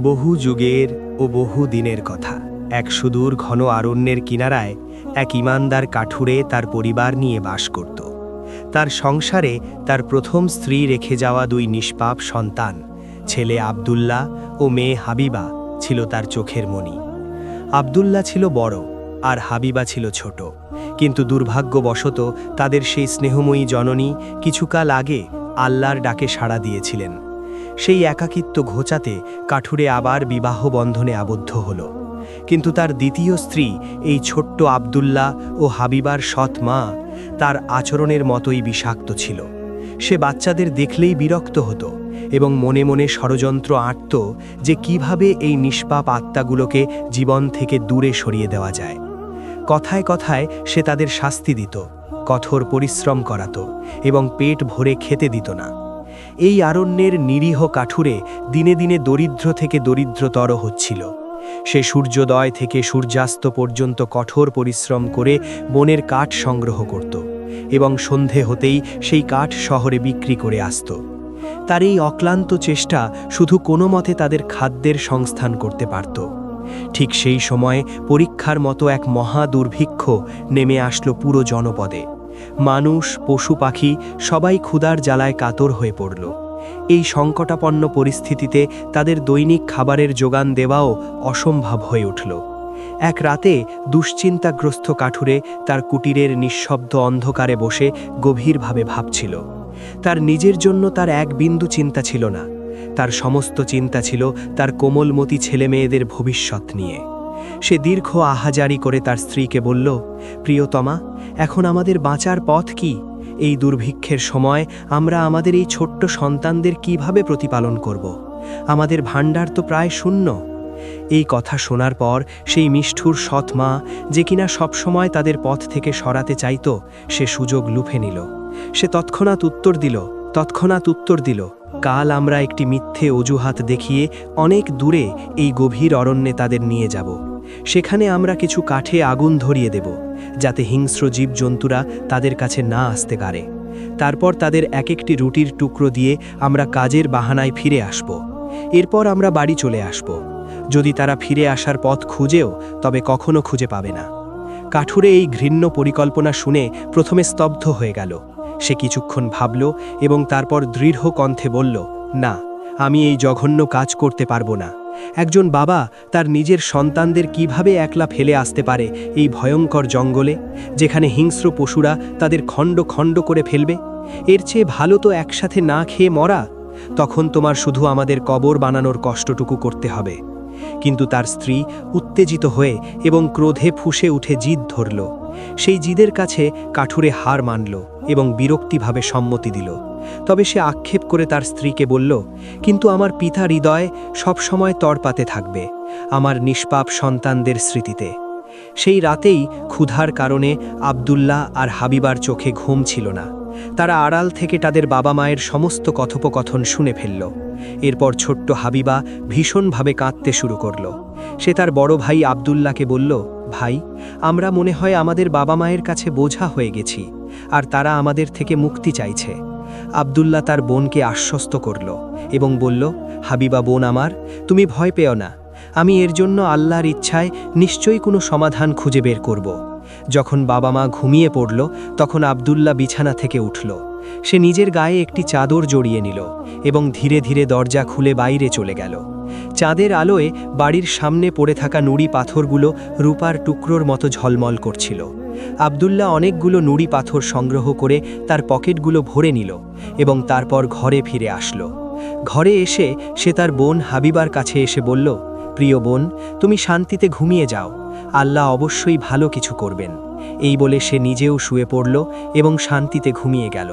বহু যুগের ও বহু দিনের কথা। এক সুদূর ঘন অরণ্যের কিনারায় এক ইমানদার কাঠুরে তার পরিবার নিয়ে বাস করত। তার সংসারে তার প্রথম স্ত্রী রেখে যাওয়া দুই নিষ্পাপ সন্তান, ছেলে আব্দুল্লাহ ও মেয়ে হাবিবা ছিল তার চোখের মণি। আব্দুল্লাহ ছিল বড় আর হাবিবা ছিল ছোট, কিন্তু দুর্ভাগ্যবশত তাদের সেই স্নেহময়ী জননী কিছুকাল আগে আল্লাহর ডাকে সাড়া দিয়েছিলেন। সেই একাকিত্ব ঘোচাতে কাঠুরে আবার বিবাহ বন্ধনে আবদ্ধ হল। কিন্তু তার দ্বিতীয় স্ত্রী এই ছোট্ট আব্দুল্লাহ ও হাবিবার সৎ মা তার আচরণের মতোই বিষাক্ত ছিল। সে বাচ্চাদের দেখলেই বিরক্ত হতো এবং মনে মনে ষড়যন্ত্র আঁটত যে কিভাবে এই নিষ্পাপ আত্মাগুলোকে জীবন থেকে দূরে সরিয়ে দেওয়া যায়। কথায় কথায় সে তাদের শাস্তি দিত, কঠোর পরিশ্রম করাত এবং পেট ভরে খেতে দিত না। এই অরণ্যের নিরীহ কাঠুরে দিনে দিনে দরিদ্র থেকে দরিদ্রতর হচ্ছিল। সে সূর্যোদয় থেকে সূর্যাস্ত পর্যন্ত কঠোর পরিশ্রম করে বনের কাঠ সংগ্রহ করত এবং সন্ধে হতেই সেই কাঠ শহরে বিক্রি করে আসত। তার এই অক্লান্ত চেষ্টা শুধু কোনো মতে তাদের খাদ্যের সংস্থান করতে পারত। ঠিক সেই সময় পরীক্ষার মতো এক মহা দুর্ভিক্ষ নেমে আসলো পুরো জনপদে। মানুষ, পশু পাখি সবাই ক্ষুধার জ্বালায় কাতর হয়ে পড়ল। এই সংকটাপন্ন পরিস্থিতিতে তাদের দৈনিক খাবারের যোগান দেওয়াও অসম্ভব হয়ে উঠল। এক রাতে দুশ্চিন্তাগ্রস্ত কাঠুরে তার কুটিরের নিঃশব্দ অন্ধকারে বসে গভীরভাবে ভাবছিল। তার নিজের জন্য তার এক বিন্দু চিন্তা ছিল না, তার সমস্ত চিন্তা ছিল তার কোমলমতি ছেলেমেয়েদের ভবিষ্যৎ নিয়ে। সে দীর্ঘ আহাজারি করে তার স্ত্রীকে বলল, প্রিয়তমা, এখন আমাদের বাঁচার পথ কি? এই দুর্ভিক্ষের সময় আমরা আমাদের এই ছোট্ট সন্তানদের কিভাবে প্রতিপালন করব? আমাদের ভাণ্ডার তো প্রায় শূন্য। এই কথা শোনার পর সেই নিষ্ঠুর সৎ মা, যে কিনা সবসময় তাদের পথ থেকে সরাতে চাইত, সে সুযোগ লুফে নিল। সে তৎক্ষণাৎ উত্তর দিল, কাল আমরা একটি মিথ্যে অজুহাত দেখিয়ে অনেক দূরে এই গভীর অরণ্যে তাদের নিয়ে যাব। সেখানে আমরা কিছু কাঠে আগুন ধরিয়ে দেব, যাতে হিংস্র জীবজন্তুরা তাদের কাছে না আসতে পারে। তারপর তাদের এক একটি রুটির টুকরো দিয়ে আমরা কাজের বাহানায় ফিরে আসব। এরপর আমরা বাড়ি চলে আসব। যদি তারা ফিরে আসার পথ খুঁজেও, তবে কখনো খুঁজে পাবে না। কাঠুরে এই ঘৃণ্য পরিকল্পনা শুনে প্রথমে স্তব্ধ হয়ে গেল। সে কিছুক্ষণ ভাবল এবং তারপর দৃঢ় কণ্ঠে বলল, না, আমি এই জঘন্য কাজ করতে পারবো না। একজন বাবা তার নিজের সন্তানদের কিভাবে একলা ফেলে আসতে পারে এই ভয়ঙ্কর জঙ্গলে, যেখানে হিংস্র পশুরা তাদের খণ্ড খণ্ড করে ফেলবে? এর চেয়ে ভালো তো একসাথে না খেয়ে মরা। তখন তোমার শুধু আমাদের কবর বানানোর কষ্টটুকু করতে হবে। কিন্তু তার স্ত্রী উত্তেজিত হয়ে এবং ক্রোধে ফুঁসে উঠে জিদ ধরল। সেই জিদের কাছে কাঠুরে হার মানল এবং বিরক্তিভাবে সম্মতি দিল। তবে সে আক্ষেপ করে তার স্ত্রীকে বলল, কিন্তু আমার পিতা হৃদয় সবসময় তড়পাতে থাকবে আমার নিষ্পাপ সন্তানদের স্মৃতিতে। সেই রাতেই ক্ষুধার কারণে আব্দুল্লাহ আর হাবিবার চোখে ঘুম ছিল না। তারা আড়াল থেকে তাদের বাবা মায়ের সমস্ত কথোপকথন শুনে ফেলল। এরপর ছোট্ট হাবিবা ভীষণভাবে কাঁদতে শুরু করল। সে তার বড় ভাই আব্দুল্লাহকে বলল, ভাই, আমরা মনে হয় আমাদের বাবা মায়ের কাছে বোঝা হয়ে গেছি, আর তারা আমাদের থেকে মুক্তি চাইছে। আব্দুল্লাহ তার বোনকে আশ্বস্ত করল এবং বলল, হাবিবা বোন আমার, তুমি ভয় পেও না। আমি এর জন্য আল্লাহর ইচ্ছায় নিশ্চয়ই কোনো সমাধান খুঁজে বের করব। যখন বাবা মা ঘুমিয়ে পড়ল, তখন আব্দুল্লাহ বিছানা থেকে উঠল। সে নিজের গায়ে একটি চাদর জড়িয়ে নিল এবং ধীরে ধীরে দরজা খুলে বাইরে চলে গেল। চাঁদের আলোয় বাড়ির সামনে পড়ে থাকা নুড়ি পাথরগুলো রূপার টুকরোর মতো ঝলমল করছিল। আব্দুল্লাহ অনেকগুলো নুড়ি পাথর সংগ্রহ করে তার পকেটগুলো ভরে নিল এবং তারপর ঘরে ফিরে আসলো। ঘরে এসে সে তার বোন হাবিবার কাছে এসে বলল, প্রিয় বোন, তুমি শান্তিতে ঘুমিয়ে যাও, আল্লাহ অবশ্যই ভালো কিছু করবেন। এই বলে সে নিজেও শুয়ে পড়ল এবং শান্তিতে ঘুমিয়ে গেল।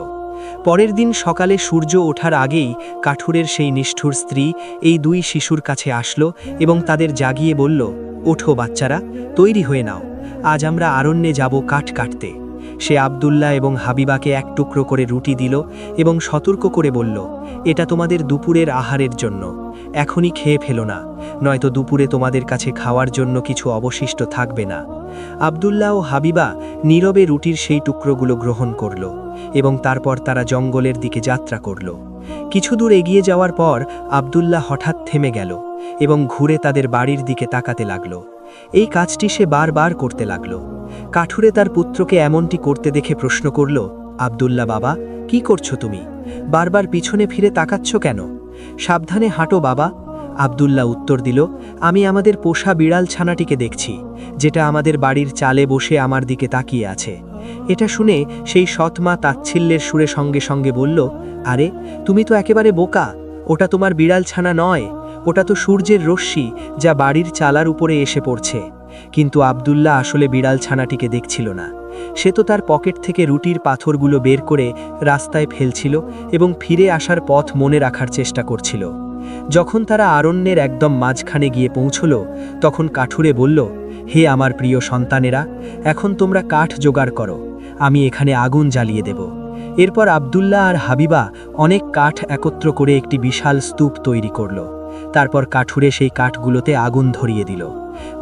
পরের দিন সকালে সূর্য ওঠার আগেই কাঠুরের সেই নিষ্ঠুর স্ত্রী এই দুই শিশুর কাছে আসলো এবং তাদের জাগিয়ে বলল, ওঠো বাচ্চারা, তৈরি হয়ে নাও, আজ আমরা অরণ্যে যাব কাঠ কাটতে। সে আব্দুল্লাহ এবং হাবিবাকে এক টুকরো করে রুটি দিল এবং সতর্ক করে বলল, এটা তোমাদের দুপুরের আহারের জন্য, এখনই খেয়ে ফেলো না, নয়তো দুপুরে তোমাদের কাছে খাওয়ার জন্য কিছু অবশিষ্ট থাকবে না। আব্দুল্লাহ ও হাবিবা নীরবে রুটির সেই টুকরোগুলো গ্রহণ করল এবং তারপর তারা জঙ্গলের দিকে যাত্রা করল। কিছু দূর এগিয়ে যাওয়ার পর আব্দুল্লাহ হঠাৎ থেমে গেল। এবং ঘুরে তাদের বাড়ির দিকে তাকাতে লাগল। এই কাজটি সে বারবার করতে লাগল। কাঠুরে তার পুত্রকে এমনটি করতে দেখে প্রশ্ন করল, আব্দুল্লাহ বাবা, কি করছো তুমি? বারবার পিছনে ফিরে তাকাচ্ছ কেন? সাবধানে হাঁটো বাবা। আব্দুল্লাহ উত্তর দিল, আমি আমাদের পোষা বিড়াল ছানাটিকে দেখছি, যেটা আমাদের বাড়ির চালে বসে আমার দিকে তাকিয়ে আছে। এটা শুনে সেই সৎমা তাচ্ছিল্যের সুরে সঙ্গে সঙ্গে বলল, আরে তুমি তো একেবারে বোকা, ওটা তোমার বিড়াল ছানা নয়, ওটা তো সূর্যের রশ্মি যা বাড়ির চালার উপরে এসে পড়ছে। কিন্তু আব্দুল্লাহ আসলে বিড়াল ছানাটিকে দেখছিল না। সে তো তার পকেট থেকে রুটির পাথরগুলো বের করে রাস্তায় ফেলছিল এবং ফিরে আসার পথ মনে রাখার চেষ্টা করছিল। যখন তারা অরণ্যের একদম মাঝখানে গিয়ে পৌঁছল, তখন কাঠুরে বলল, হে আমার প্রিয় সন্তানেরা, এখন তোমরা কাঠ জোগাড় করো, আমি এখানে আগুন জ্বালিয়ে দেব। এরপর আব্দুল্লাহ আর হাবিবা অনেক কাঠ একত্র করে একটি বিশাল স্তূপ তৈরি করল। তারপর কাঠুরে সেই কাঠগুলোতে আগুন ধরিয়ে দিল।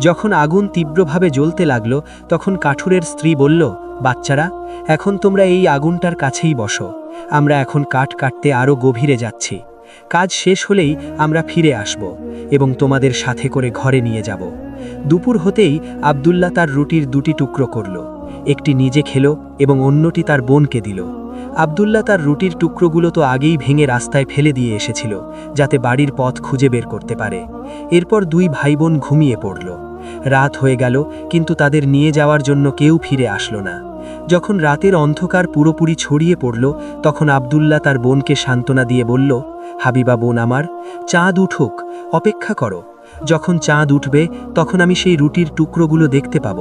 যখন আগুন তীব্রভাবে জ্বলতে লাগলো, তখন কাঠুরের স্ত্রী বলল, বাচ্চারা, এখন তোমরা এই আগুনটার কাছেই বসো, আমরা এখন কাঠ কাটতে আরও গভীরে যাচ্ছি। কাজ শেষ হলেই আমরা ফিরে আসব এবং তোমাদের সাথে করে ঘরে নিয়ে যাব। দুপুর হতেই আব্দুল্লাহ তার রুটির দুটি টুকরো করল, একটি নিজে খেল এবং অন্যটি তার বোনকে দিল। আব্দুল্লাহ তার রুটির টুকরোগুলো তো আগেই ভেঙে রাস্তায় ফেলে দিয়ে এসেছিল, যাতে বাড়ির পথ খুঁজে বের করতে পারে। এরপর দুই ভাই বোন ঘুমিয়ে পড়ল। রাত হয়ে গেল, কিন্তু তাদের নিয়ে যাওয়ার জন্য কেউ ফিরে আসলো না। যখন রাতের অন্ধকার পুরোপুরি ছড়িয়ে পড়ল, তখন আব্দুল্লাহ তার বোনকে সান্ত্বনা দিয়ে বলল, হাবিবা বোন আমার, চাঁদ উঠুক, অপেক্ষা করো। যখন চাঁদ উঠবে তখন আমি সেই রুটির টুকরোগুলো দেখতে পাব।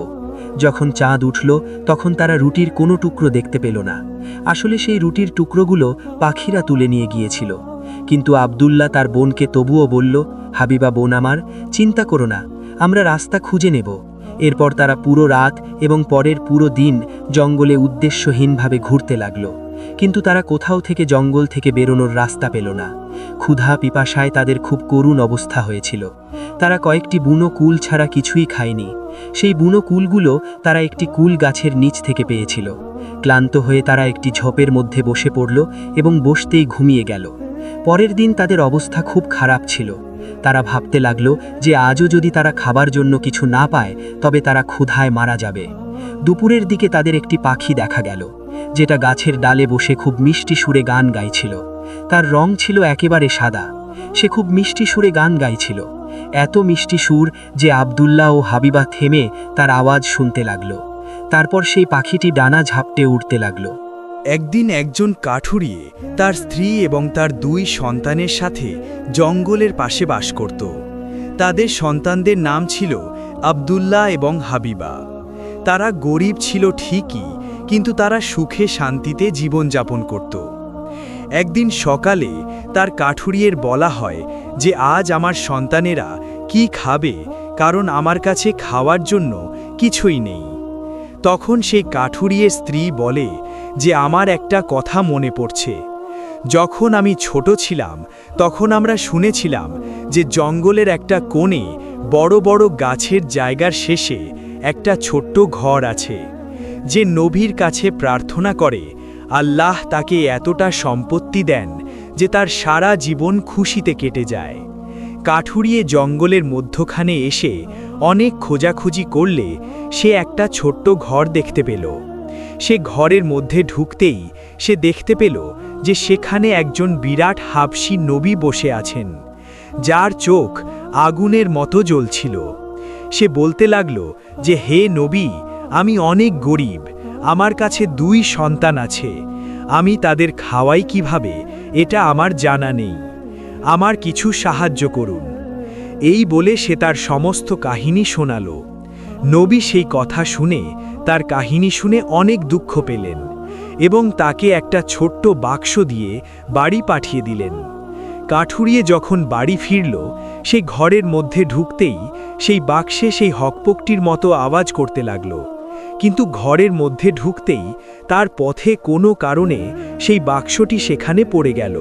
যখন চাঁদ উঠল তখন তারা রুটির কোনো টুকরো দেখতে পেল না। আসলে সেই রুটির টুকরোগুলো পাখিরা তুলে নিয়ে গিয়েছিল। কিন্তু আব্দুল্লাহ তার বোনকে তবুও বলল, হাবিবা বোন আমার, চিন্তা করো না, আমরা রাস্তা খুঁজে নেব। এরপর তারা পুরো রাত এবং পরের পুরো দিন জঙ্গলে উদ্দেশ্যহীনভাবে ঘুরতে লাগলো, কিন্তু তারা কোথাও থেকে জঙ্গল থেকে বেরোনোর রাস্তা পেল না। ক্ষুধা পিপাসায় তাদের খুব করুণ অবস্থা হয়েছিল। তারা কয়েকটি বুনো কুল ছাড়া কিছুই খায়নি। সেই বুনো কুলগুলো তারা একটি কুল গাছের নিচ থেকে পেয়েছিল। ক্লান্ত হয়ে তারা একটি ঝোপের মধ্যে বসে পড়ল এবং বসতেই ঘুমিয়ে গেল। পরের দিন তাদের অবস্থা খুব খারাপ ছিল। তারা ভাবতে লাগল যে আজও যদি তারা খাবার জন্য কিছু না পায়, তবে তারা ক্ষুধায় মারা যাবে। দুপুরের দিকে তাদের একটি পাখি দেখা গেল, যেটা গাছের ডালে বসে খুব মিষ্টি সুরে গান গাইছিল। তার রং ছিল একেবারে সাদা। সে খুব মিষ্টি সুরে গান গাইছিল, এত মিষ্টি সুর যে আব্দুল্লাহ ও হাবিবা থেমে তার আওয়াজ শুনতে লাগল। তারপর সেই পাখিটি ডানা ঝাপটে উড়তে লাগল। একদিন একজন কাঠুরিয়ে তার স্ত্রী এবং তার দুই সন্তানের সাথে জঙ্গলের পাশে বাস করত। তাদের সন্তানদের নাম ছিল আব্দুল্লাহ এবং হাবিবা। তারা গরিব ছিল ঠিকই, কিন্তু তারা সুখে শান্তিতে জীবনযাপন করত। একদিন সকালে তার কাঠুরিয়ের বলা হয় যে আজ আমার সন্তানেরা কি খাবে, কারণ আমার কাছে খাওয়ার জন্য কিছুই নেই। তখন সেই কাঠুরিয়ের স্ত্রী বলে যে আমার একটা কথা মনে পড়ছে। যখন আমি ছোট ছিলাম তখন আমরা শুনেছিলাম যে জঙ্গলের একটা কোণে বড় বড় গাছের জায়গার শেষে একটা ছোট্ট ঘর আছে। যে নবীর কাছে প্রার্থনা করে, আল্লাহ তাকে এতটা সম্পত্তি দেন যে তার সারা জীবন খুশিতে কেটে যায়। কাঠুরিয়ে জঙ্গলের মধ্যখানে এসে অনেক খোঁজাখুঁজি করলে সে একটা ছোট্ট ঘর দেখতে পেল। সে ঘরের মধ্যে ঢুকতেই সে দেখতে পেল যে সেখানে একজন বিরাট হাবশী নবী বসে আছেন, যার চোখ আগুনের মতো জ্বলছিল। সে বলতে লাগল যে, হে নবী, আমি অনেক গরিব, আমার কাছে দুই সন্তান আছে, আমি তাদের খাওয়াই কিভাবে এটা আমার জানা নেই, আমার কিছু সাহায্য করুন। এই বলে সে তার সমস্ত কাহিনী শোনাল। নবী সেই কথা শুনে তার কাহিনী শুনে অনেক দুঃখ পেলেন এবং তাকে একটা ছোট্ট বাক্স দিয়ে বাড়ি পাঠিয়ে দিলেন। কাঠুরিয়ে যখন বাড়ি ফিরল, সেই ঘরের মধ্যে ঢুকতেই সেই বাক্সে সেই হকপকটির মতো আওয়াজ করতে লাগল। কিন্তু ঘরের মধ্যে ঢুকতেই তার পথে কোনো কারণে সেই বাক্সটি সেখানে পড়ে গেল।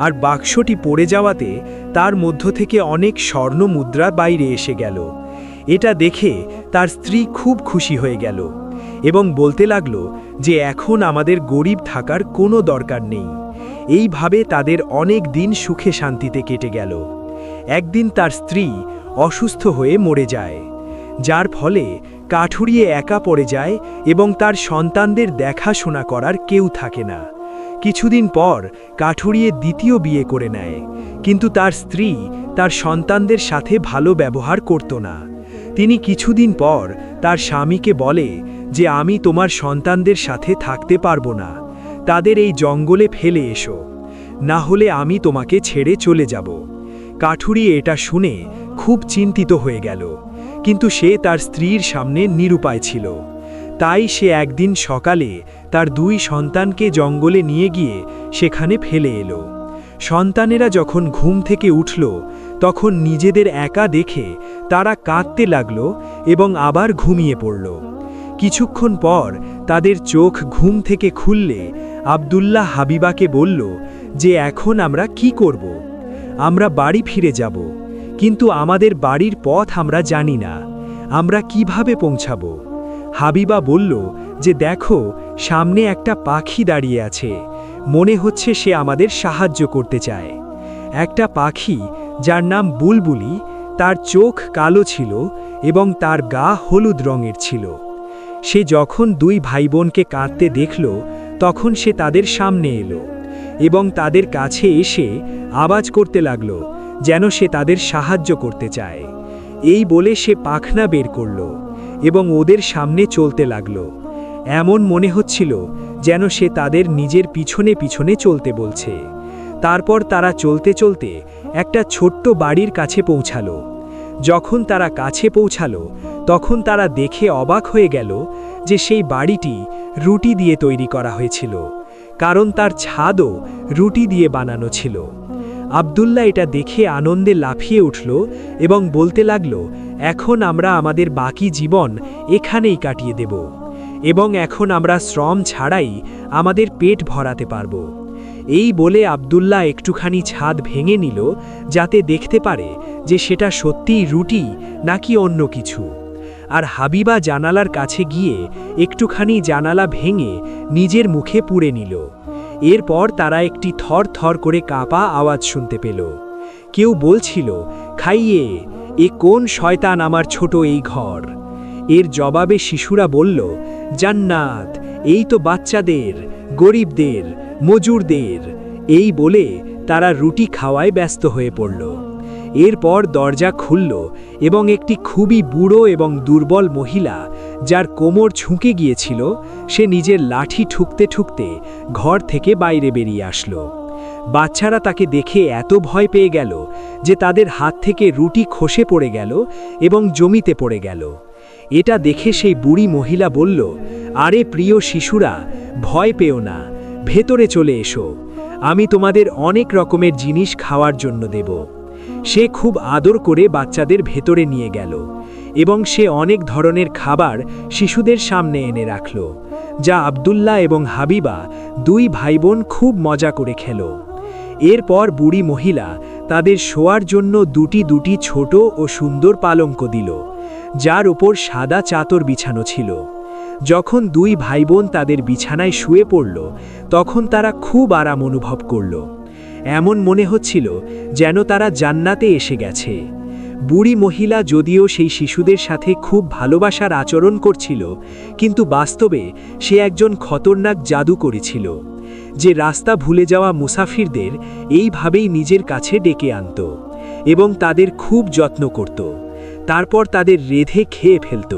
আর বাক্সটি পড়ে যাওয়াতে তার মধ্য থেকে অনেক স্বর্ণ মুদ্রা বাইরে এসে গেল। এটা দেখে তার স্ত্রী খুব খুশি হয়ে গেল এবং বলতে লাগল যে এখন আমাদের গরিব থাকার কোনো দরকার নেই। এইভাবে তাদের অনেক দিন সুখে শান্তিতে কেটে গেল। একদিন তার স্ত্রী অসুস্থ হয়ে মরে যায়, যার ফলে কাঠুরিয়ে একা পড়ে যায় এবং তার সন্তানদের দেখাশোনা করার কেউ থাকে না। কিছুদিন পর কাঠুরিয়ে দ্বিতীয় বিয়ে করে নেয়, কিন্তু তার স্ত্রী তার সন্তানদের সাথে ভালো ব্যবহার করত না। তিনি কিছুদিন পর তার স্বামীকে বলে যে আমি তোমার সন্তানদের সাথে থাকতে পারবো না, তাদের এই জঙ্গলে ফেলে এসো, না হলে আমি তোমাকে ছেড়ে চলে যাব। কাঠুরিয়ে এটা শুনে খুব চিন্তিত হয়ে গেল, কিন্তু সে তার স্ত্রীর সামনে নিরুপায় ছিল। তাই সে একদিন সকালে তার 2 সন্তানকে জঙ্গলে নিয়ে গিয়ে সেখানে ফেলে এলো। সন্তানেরা যখন ঘুম থেকে উঠল, তখন নিজেদের একা দেখে তারা কাঁদতে লাগল এবং আবার ঘুমিয়ে পড়ল। কিছুক্ষণ পর তাদের চোখ ঘুম থেকে খুললে আব্দুল্লাহ হাবিবাকে বলল যে এখন আমরা কি করব? আমরা বাড়ি ফিরে যাব, কিন্তু আমাদের বাড়ির পথ আমরা জানি না, আমরা কিভাবে পৌঁছাবো? হাবিবা বলল যে দেখো, সামনে একটা পাখি দাঁড়িয়ে আছে, মনে হচ্ছে সে আমাদের সাহায্য করতে চায়। একটা পাখি যার নাম বুলবুলি, তার চোখ কালো ছিল এবং তার গা হলুদ রঙের ছিল। সে যখন 2 ভাই বোনকে কাঁদতে দেখল, তখন সে তাদের সামনে এলো এবং তাদের কাছে এসে আওয়াজ করতে লাগল যেন সে তাদের সাহায্য করতে চায়। এই বলে সে পাখনা বের করল এবং ওদের সামনে চলতে লাগল। এমন মনে হচ্ছিল যেন সে তাদের নিজের পিছনে পিছনে চলতে বলছে। তারপর তারা চলতে চলতে একটা ছোট্ট বাড়ির কাছে পৌঁছালো। যখন তারা কাছে পৌঁছালো, তখন তারা দেখে অবাক হয়ে গেল যে সেই বাড়িটি রুটি দিয়ে তৈরি করা হয়েছিল, কারণ তার ছাদও রুটি দিয়ে বানানো ছিল। আব্দুল্লাহ এটা দেখে আনন্দে লাফিয়ে উঠল এবং বলতে লাগল, এখন আমরা আমাদের বাকি জীবন এখানেই কাটিয়ে দেব এবং এখন আমরা শ্রম ছাড়াই আমাদের পেট ভরাতে পারব। এই বলে আব্দুল্লাহ একটুখানি ছাদ ভেঙে নিল, যাতে দেখতে পারে যে সেটা সত্যিই রুটি নাকি অন্য কিছু। আর হাবিবা জানালার কাছে গিয়ে একটুখানি জানালা ভেঙে নিজের মুখে পুড়ে নিল। এরপর তারা একটি থর থর করে কাঁপা আওয়াজ শুনতে পেল। কেউ বলছিল, খাইয়ে, এ কোন শয়তান আমার ছোট এই ঘর? এর জবাবে শিশুরা বলল, জান্নাত, এই তো বাচ্চাদের, গরিবদের, মজুরদের। এই বলে তারা রুটি খাওয়ায় ব্যস্ত হয়ে পড়ল। এরপর দরজা খুলল এবং একটি খুবই বুড়ো এবং দুর্বল মহিলা, যার কোমর ঝুঁকে গিয়েছিল, সে নিজের লাঠি ঠুকতে ঠুকতে ঘর থেকে বাইরে বেরিয়ে আসলো। বাচ্চারা তাকে দেখে এত ভয় পেয়ে গেল যে তাদের হাত থেকে রুটি খসে পড়ে গেল এবং জমিতে পড়ে গেল। এটা দেখে সেই বুড়ি মহিলা বলল, আরে প্রিয় শিশুরা, ভয় পেও না, ভেতরে চলে এসো, আমি তোমাদের অনেক রকমের জিনিস খাওয়ার জন্য দেব। সে খুব আদর করে বাচ্চাদের ভেতরে নিয়ে গেল এবং সে অনেক ধরনের খাবার শিশুদের সামনে এনে রাখল, যা আব্দুল্লাহ এবং হাবিবা 2 ভাই বোন খুব মজা করে খেল। এরপর বুড়ি মহিলা তাদের শোয়ার জন্য দুটি ছোট ও সুন্দর পালঙ্ক দিল, যার উপর সাদা চাদর বিছানো ছিল। যখন 2 ভাই বোন তাদের বিছানায় শুয়ে পড়ল, তখন তারা খুব আরাম অনুভব করল। এমন মনে হচ্ছিল যেন তারা জান্নাতে এসে গেছে। বুড়ি মহিলা যদিও সেই শিশুদের সাথে খুব ভালোবাসার আচরণ করছিল, কিন্তু বাস্তবে সে একজন খতরনাক জাদু করেছিল, যে রাস্তা ভুলে যাওয়া মুসাফিরদের এইভাবেই নিজের কাছে ডেকে আনত এবং তাদের খুব যত্ন করত, তারপর তাদের রেঁধে খেয়ে ফেলত।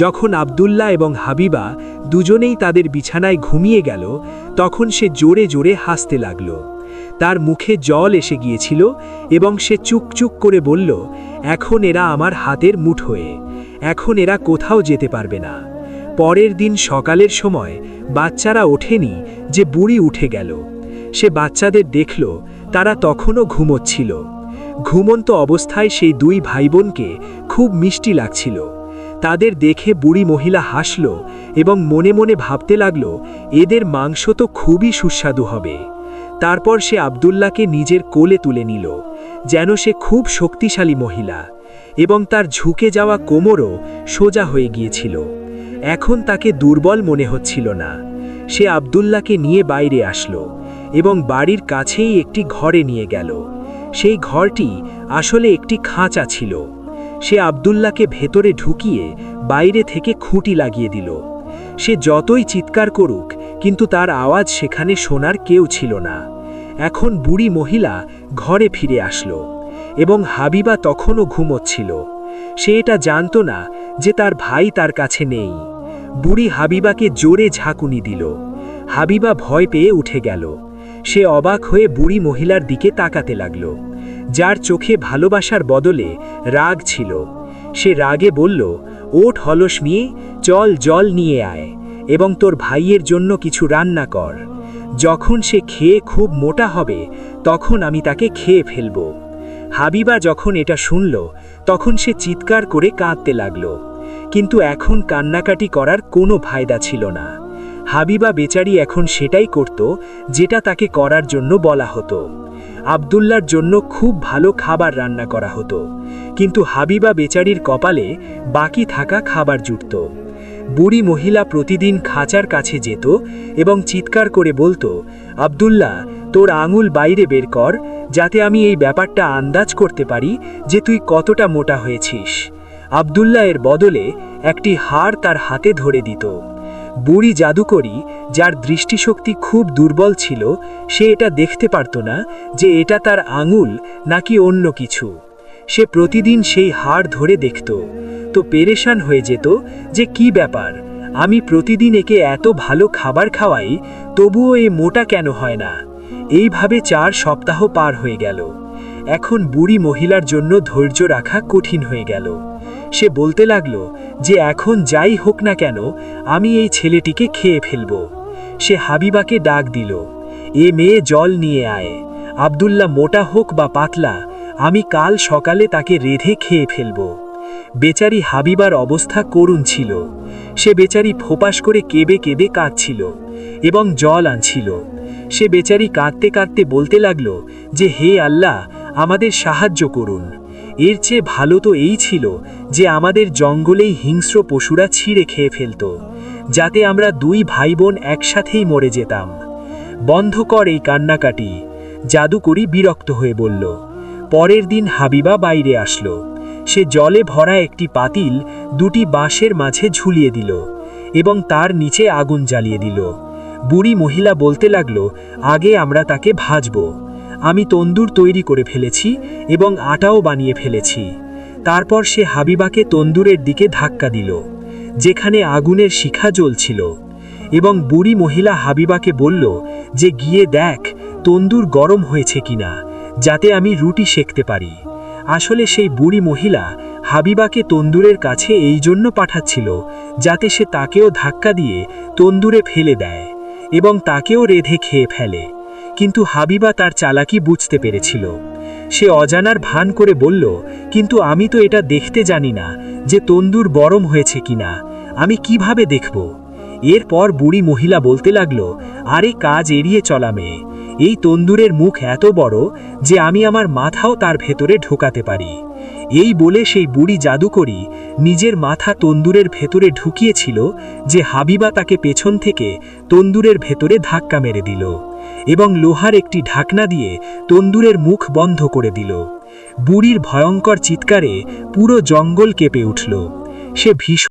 যখন আব্দুল্লাহ এবং হাবিবা দুজনেই তাদের বিছানায় ঘুমিয়ে গেল, তখন সে জোরে জোরে হাসতে লাগল। তার মুখে জল এসে গিয়েছিল এবং সে চুকচুক করে বলল, এখন এরা আমার হাতের মুঠোয়, এখন এরা কোথাও যেতে পারবে না। পরের দিন সকালের সময় বাচ্চারা ওঠেনি যে বুড়ি উঠে গেল। সে বাচ্চাদের দেখল তারা তখনও ঘুমোচ্ছিল। ঘুমন্ত অবস্থায় সেই 2 ভাই বোনকে খুব মিষ্টি লাগছিল। তাদের দেখে বুড়ি মহিলা হাসল এবং মনে মনে ভাবতে লাগল, এদের মাংস তো খুবই সুস্বাদু হবে। তারপর সে আব্দুল্লাহকে নিজের কোলে তুলে নিল, যেন সে খুব শক্তিশালী মহিলা, এবং তার ঝুঁকে যাওয়া কোমরও সোজা হয়ে গিয়েছিল। এখন তাকে দুর্বল মনে হচ্ছিল না। সে আব্দুল্লাহকে নিয়ে বাইরে আসলো এবং বাড়ির কাছেই একটি ঘরে নিয়ে গেল। সেই ঘরটি আসলে একটি খাঁচা ছিল। সে আব্দুল্লাহকে ভেতরে ঢুকিয়ে বাইরে থেকে খুঁটি লাগিয়ে দিল। সে যতই চিৎকার করুক, কিন্তু তার আওয়াজ সেখানে শোনার কেউ ছিল না। এখন বুড়ি মহিলা ঘরে ফিরে আসলো এবং হাবিবা তখনও ঘুমোচ্ছিল। সে এটা জানতো না যে তার ভাই তার কাছে নেই। বুড়ি হাবিবাকে জোরে ঝাঁকুনি দিল। হাবিবা ভয় পেয়ে উঠে গেল। সে অবাক হয়ে বুড়ি মহিলার দিকে তাকাতে লাগল, যার চোখে ভালোবাসার বদলে রাগ ছিল। সে রাগে বলল, ওঠ অলস মেয়ে, চল জল নিয়ে আয় এবং তোর ভাইয়ের জন্য কিছু রান্না কর। যখন সে খেয়ে খুব মোটা হবে, তখন আমি তাকে খেয়ে ফেলব। হাবিবা যখন এটা শুনল, তখন সে চিৎকার করে কাঁদতে লাগল। কিন্তু এখন কান্নাকাটি করার কোনো ফায়দা ছিল না। হাবিবা বেচারি এখন সেটাই করত যেটা তাকে করার জন্য বলা হতো। আব্দুল্লাহর জন্য খুব ভালো খাবার রান্না করা হতো, কিন্তু হাবিবা বেচারির কপালে বাকি থাকা খাবার জুটত। বুড়ি মহিলা প্রতিদিন খাঁচার কাছে যেত এবং চিৎকার করে বলতো, আব্দুল্লাহ, তোর আঙুল বাইরে বের কর, যাতে আমি এই ব্যাপারটা আন্দাজ করতে পারি যে তুই কতটা মোটা হয়েছিস। আব্দুল্লাহ এর বদলে একটি হাড় তার হাতে ধরে দিত। বুড়ি জাদুকরি, যার দৃষ্টিশক্তি খুব দুর্বল ছিল, সে এটা দেখতে পারত না যে এটা তার আঙুল নাকি অন্য কিছু। সে প্রতিদিন সেই হাড় ধরে দেখত, তো পেরেশান হয়ে যেত যে কি ব্যাপার, আমি প্রতিদিন একে এত ভালো খাবার খাওয়াই, তবুও এ মোটা কেন হয় না। এইভাবে 4 সপ্তাহ পার হয়ে গেল। এখন বুড়ি মহিলার জন্য ধৈর্য রাখা কঠিন হয়ে গেল। সে বলতে লাগলো যে এখন যাই হোক না কেন, আমি এই ছেলেটিকে খেয়ে ফেলব। সে হাবিবাকে ডাক দিল, এ মেয়ে জল নিয়ে আয়। আব্দুল্লাহ মোটা হোক বা পাতলা, আমি কাল সকালে তাকে রেঁধে খেয়ে ফেলব। বেচারি হাবিবার অবস্থা করুণ ছিল। সে বেচারি ফোপাস করে কেঁদে কেঁদে কাঁদছিল এবং জল আনছিল। সে বেচারি কাঁদতে কাঁদতে বলতে লাগলো যে হে আল্লাহ, আমাদের সাহায্য করুন। এর চেয়ে ভালো তো এই ছিল যে আমাদের জঙ্গলেই হিংস্র পশুরা ছিঁড়ে খেয়ে ফেলত, যাতে আমরা 2 ভাই বোন একসাথেই মরে যেতাম। বন্ধ কর এই কান্নাকাটি, জাদুকরি বিরক্ত হয়ে বলল। পরের দিন হাবিবা বাইরে আসলো। সে জলে ভরা একটি পাতিল 2টি বাঁশের মাঝে ঝুলিয়ে দিল এবং তার নিচে আগুন জ্বালিয়ে দিল। বুড়ি মহিলা বলতে লাগলো, আগে আমরা তাকে ভাজব। আমি তন্দুর তৈরি করে ফেলেছি এবং আটাও বানিয়ে ফেলেছি। তারপর সে হাবিবাকে তন্দুরের দিকে ধাক্কা দিল, যেখানে আগুনের শিখা জ্বলছিল, এবং বুড়ি মহিলা হাবিবাকে বলল যে গিয়ে দেখ তন্দুর গরম হয়েছে কিনা, যাতে আমি রুটি সেঁকতে পারি। আসলে সেই বুড়ি মহিলা হাবিবাকে তন্দুরের কাছে এই জন্য পাঠাচ্ছিল যাতে সে তাকেও ধাক্কা দিয়ে তন্দুরে ফেলে দেয় এবং তাকেও রেঁধে খেয়ে ফেলে। কিন্তু হাবিবা তার চালাকি বুঝতে পেরেছিল। সে অজানার ভান করে বলল, কিন্তু আমি তো এটা দেখতে জানি না যে তন্দুর গরম হয়েছে কিনা, আমি কিভাবে দেখব? এরপর বুড়ি মহিলা বলতে লাগলো, আরে কাজ এড়িয়ে চলা মেয়ে, এই তন্দুরের মুখ এত বড় যে আমি আমার মাথাও তার ভেতরে ঢোকাতে পারি। এই বলে সেই বুড়ি জাদুকরি নিজের মাথা তন্দুরের ভেতরে ঢুকিয়েছিল যে হাবিবা তাকে পেছন থেকে তন্দুরের ভেতরে ধাক্কা মেরে দিল এবং লোহার একটি ঢাকনা দিয়ে তন্দুরের মুখ বন্ধ করে দিল। বুড়ির ভয়ঙ্কর চিৎকারে পুরো জঙ্গল কেঁপে উঠল। সে ভীষণ